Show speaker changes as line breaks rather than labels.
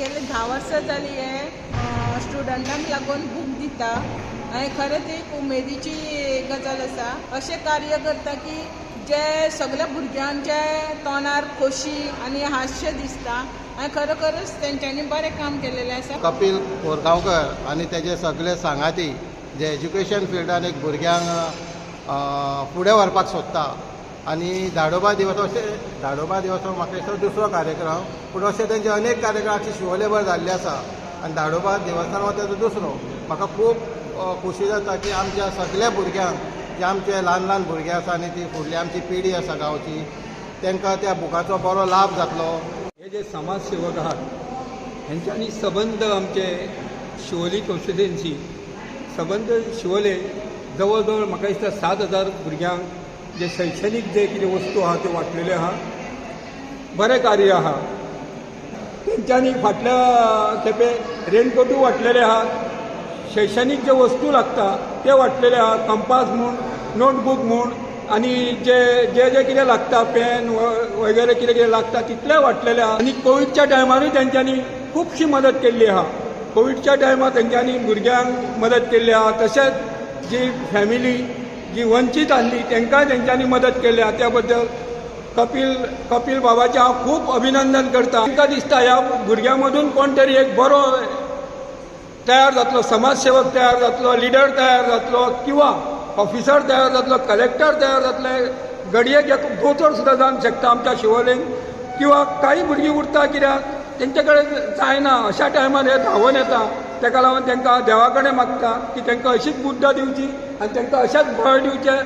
गेले 10 वर्सां जाली हे स्टुडंटांक लागून बूक दिता आनी खरेंच एक उमेदीची गजाल आसा. अशें कार्य करता की जे सगळ्या भुरग्यांच्या तोंडार खोशी आनी हास्य दिसता आनी खरोखरच तेंच्यांनी बरें काम केलेलें आसा.
कपिल कोरगांवकर आनी तेजे सगळे सांगाती जे एज्युकेशन फिल्डान एक भुरग्यांक फुडें व्हरपाक सोदता आनी धाडोबा दिवस म्हाका दिसता दुसरो कार्यक्रम पूण अशे तेंचे अनेक कार्यक्रमाची शिवोलेबर जाल्ले आसा आनी धाडोबा दिवसान हो तेजो दुसरो. म्हाका खूब खोशी जाता की आमच्या सगळ्या भुरग्यांक जे आमचे ल्हान ल्हान भुरगे आसा आनी ती फुडली आमची पिढी आसा गांवची तांकां त्या बुकाचो बरो लाभ जातलो.
हे जे समाजसेवक आहात हेंच्यांनी सबंद आमचे शिवोली कॉन्स्टिट्युएन्सी सबंद शिवोले जवळ जवळ म्हाका दिसता 7,000 भुरग्यांक जे शैक्षणीक जे कितें वस्तू आहा त्यो वांटलेले आहा. बरें कार्य आहा. तेंच्यांनी फाटल्या खेपे रेनकोटूय वांटलेले आहात. शैक्षणीक जे वस्तू लागता ते वांटलेले आहा. कंपास म्हूण नोटबूक म्हूण आनी जे जे जे कितें लागता पेन वगैरे कितें कितें लागता तितले वांटलेले आहा. आनी कोविडच्या टायमारूय तेंच्यांनी खुबशी मदत केल्ली आहा. कोविडच्या टायमार तेंच्यांनी भुरग्यांक मदत केल्ली आहा. तशेंच जी फॅमिली जी वंचीत आसली तांकांय तेंच्यांनी मदत केली आहा. त्या बद्दल कपिल बाबाचें हांव खूब अभिनंदन करता. तांकां दिसता ह्या भुरग्यां मदून कोण तरी एक बरो तयार जातलो, समाजसेवक तयार जातलो, लिडर तयार जातलो किंवा ऑफिसर तयार जातलो, कलेक्टर तयार जातले, घडयेक एक दोतोर सुद्दां जावंक शकता आमच्या शिवोलेन. किंवा काही भुरगीं उरता कित्याक तेंचे कडेन जायना अशा टायमार हे धांवन येता. ताका लागून तांकां देवा कडेन मागता की तांकां अशीच बुद्ध दिवची आनी तांकां अशेंच बळ दिवचें.